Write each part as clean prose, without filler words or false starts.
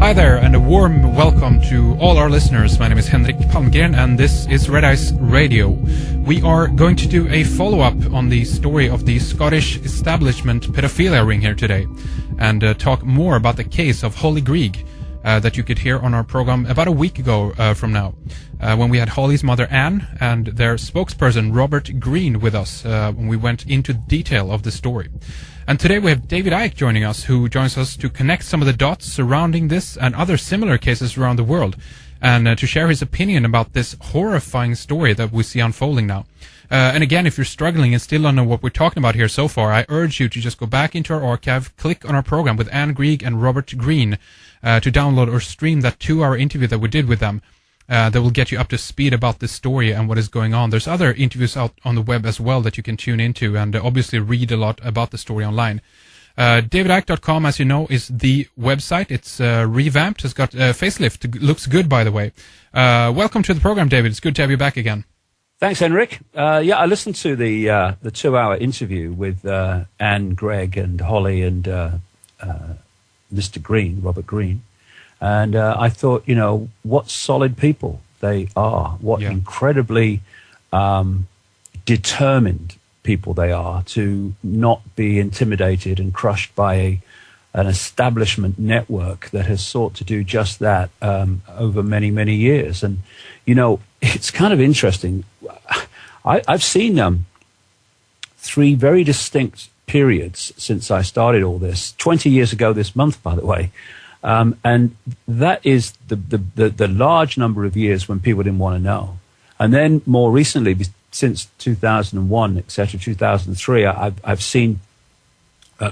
Hi there, and a warm welcome to all our listeners. My name is Henrik Palmgren, and this is Red Ice Radio. We are going to do a follow-up on the story of the Scottish establishment pedophilia ring here today, and talk more about the case of Hollie Greig that you could hear on our program about a week ago from now, when we had Hollie's mother Anne and their spokesperson Robert Green with us when we went into detail of the story. And today we have David Icke joining us, who joins us to connect some of the dots surrounding this and other similar cases around the world, and to share his opinion about this horrifying story that we see unfolding now. And again, if you're struggling and still don't know what we're talking about here so far, I urge you to just go back into our archive, click on our program with Anne Greig and Robert Green to download or stream that 2-hour interview that we did with them. That will get you up to speed about this story and what is going on. There's other interviews out on the web as well that you can tune into and obviously read a lot about the story online. DavidIcke.com, as you know, is the website. It's revamped. It's got a facelift. It looks good, by the way. Welcome to the program, David. It's good to have you back again. Thanks, Henrik. I listened to the 2-hour interview with Anne, Greg, and Hollie and Mr. Green, Robert Green. And I thought, what solid people they are, what incredibly determined people they are to not be intimidated and crushed by an establishment network that has sought to do just that over many, many years. And, it's kind of interesting. I've seen 3 very distinct periods since I started all this, 20 years ago this month, by the way. And that is the large number of years when people didn't want to know. And then more recently, since 2001, etc., 2003, I've seen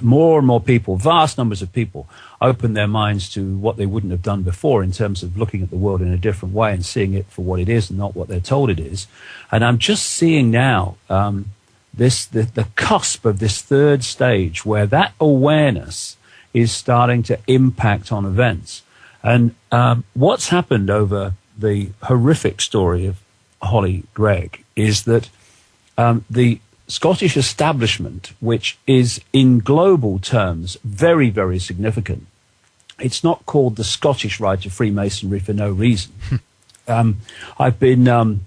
more and more people, vast numbers of people, open their minds to what they wouldn't have done before in terms of looking at the world in a different way and seeing it for what it is and not what they're told it is. And I'm just seeing now the cusp of this third stage where that awareness is starting to impact on events. And what's happened over the horrific story of Hollie Greig is that the Scottish establishment, which is in global terms very, very significant, it's not called the Scottish Rite of Freemasonry for no reason. I've been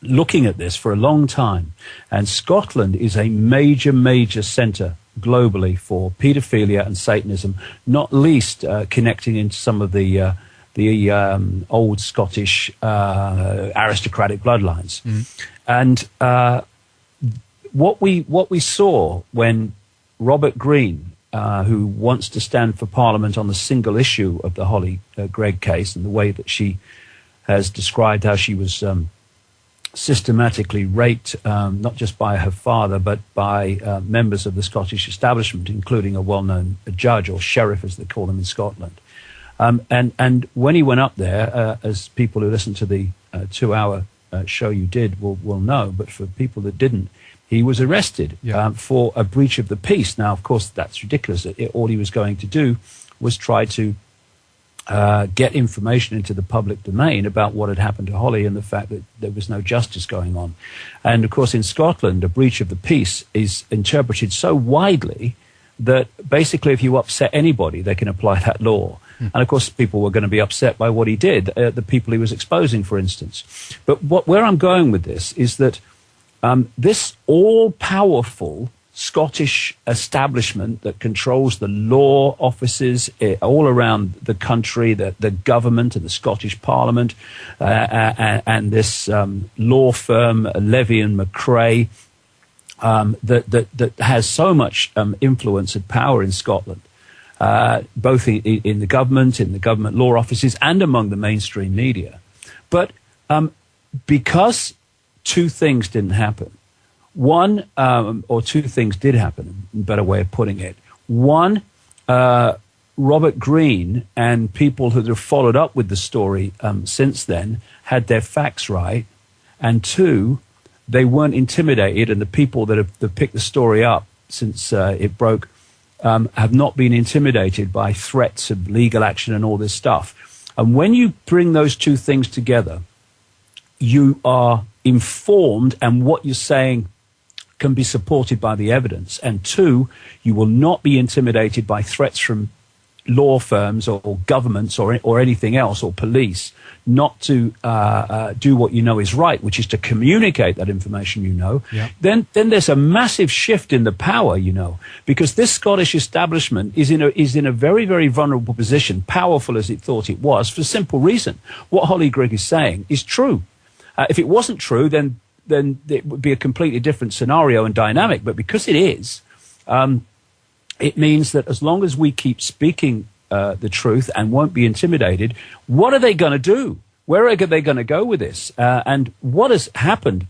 looking at this for a long time, and Scotland is a major, major centre globally for paedophilia and Satanism, not least connecting into some of the old Scottish aristocratic bloodlines. And what we saw when Robert Green, who wants to stand for Parliament on the single issue of the Hollie Greig case and the way that she has described how she was systematically raped, not just by her father, but by members of the Scottish establishment, including a well-known judge or sheriff, as they call them in Scotland. And when he went up there, as people who listened to the 2-hour show you did will know, but for people that didn't, he was arrested for a breach of the peace. Now, of course, that's ridiculous. All he was going to do was try to get information into the public domain about what had happened to Hollie and the fact that there was no justice going on. And, of course, in Scotland, a breach of the peace is interpreted so widely that basically if you upset anybody, they can apply that law. And, of course, people were going to be upset by what he did, the people he was exposing, for instance. But where I'm going with this is that this all-powerful Scottish establishment that controls the law offices all around the country, the government and the Scottish Parliament, and this law firm, Levy and McRae, that has so much influence and power in Scotland, both in the government law offices, and among the mainstream media. But because 2 things didn't happen. One, or 2 things did happen, a better way of putting it. One, Robert Green and people who have followed up with the story since then had their facts right. And 2, they weren't intimidated, and the people that have picked the story up since it broke have not been intimidated by threats of legal action and all this stuff. And when you bring those 2 things together, you are informed, and what you're saying can be supported by the evidence. And 2, you will not be intimidated by threats from law firms or governments or anything else or police not to do what you know is right, which is to communicate that information then there's a massive shift in the power, because this Scottish establishment is in a very, very vulnerable position, powerful as it thought it was, for a simple reason. What Hollie Greig is saying is true. If it wasn't true, then it would be a completely different scenario and dynamic. But because it is, it means that as long as we keep speaking the truth and won't be intimidated, what are they going to do? Where are they going to go with this? And what has happened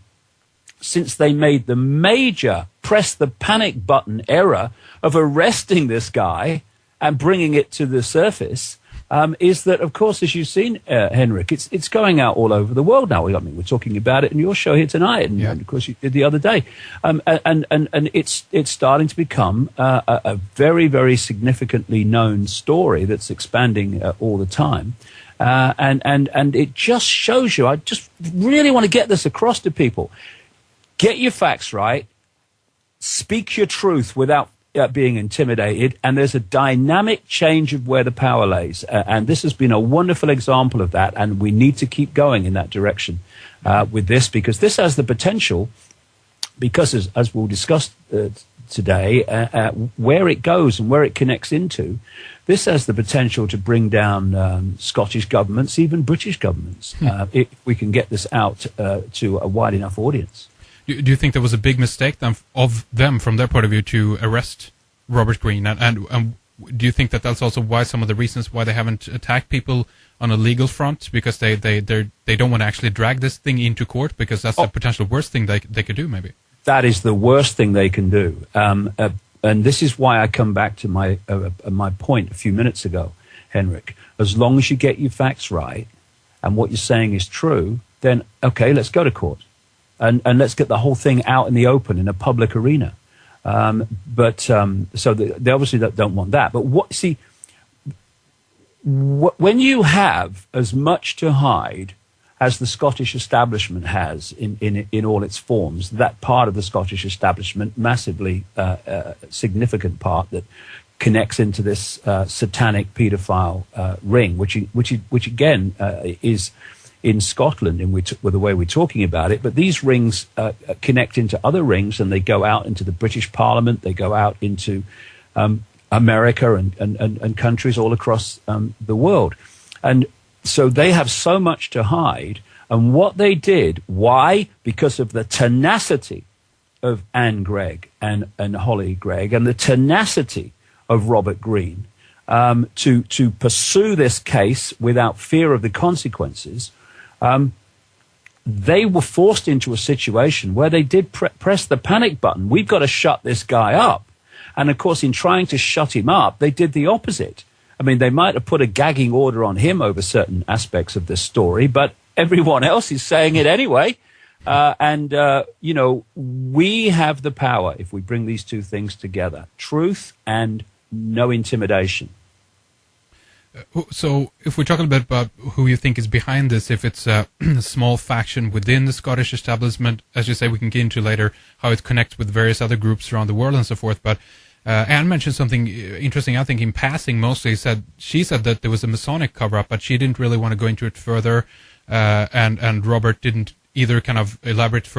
since they made the major press the panic button error of arresting this guy and bringing it to the surface is that, of course, as you've seen, Henrik, it's going out all over the world now. I mean, we're talking about it in your show here tonight, and of course you did the other day. And it's starting to become a very, very significantly known story that's expanding all the time. And it just shows you, I just really want to get this across to people. Get your facts right. Speak your truth without being intimidated, and there's a dynamic change of where the power lays, and this has been a wonderful example of that, and we need to keep going in that direction with this, because this has the potential, because as we'll discuss today, where it goes and where it connects into, this has the potential to bring down Scottish governments, even British governments, if we can get this out to a wide enough audience. Do you think there was a big mistake of them, from their point of view, to arrest Robert Greene? And do you think that that's also why some of the reasons why they haven't attacked people on a legal front, because they don't want to actually drag this thing into court, because that's the potential worst thing they could do, maybe? That is the worst thing they can do. And this is why I come back to my point a few minutes ago, Henrik. As long as you get your facts right and what you're saying is true, then, okay, let's go to court. And let's get the whole thing out in the open in a public arena. So they obviously don't want that. But when you have as much to hide as the Scottish establishment has in all its forms, that part of the Scottish establishment, massively significant part that connects into this satanic paedophile ring, which again is in Scotland, with the way we're talking about it, but these rings connect into other rings, and they go out into the British Parliament, they go out into America and countries all across the world. And so they have so much to hide. And what they did, why? Because of the tenacity of Anne Greig and Hollie Greig, and the tenacity of Robert Greene to pursue this case without fear of the consequences. They were forced into a situation where they did press the panic button. We've got to shut this guy up. And of course, in trying to shut him up, they did the opposite. I mean, they might have put a gagging order on him over certain aspects of this story, but everyone else is saying it anyway. We have the power if we bring these two things together, truth and no intimidation. So if we're talking a bit about who you think is behind this, if it's a small faction within the Scottish establishment, as you say, we can get into later how it connects with various other groups around the world and so forth. But Anne mentioned something interesting, I think, in passing mostly. She said that there was a Masonic cover-up, but she didn't really want to go into it further, and Robert didn't either kind of elaborate further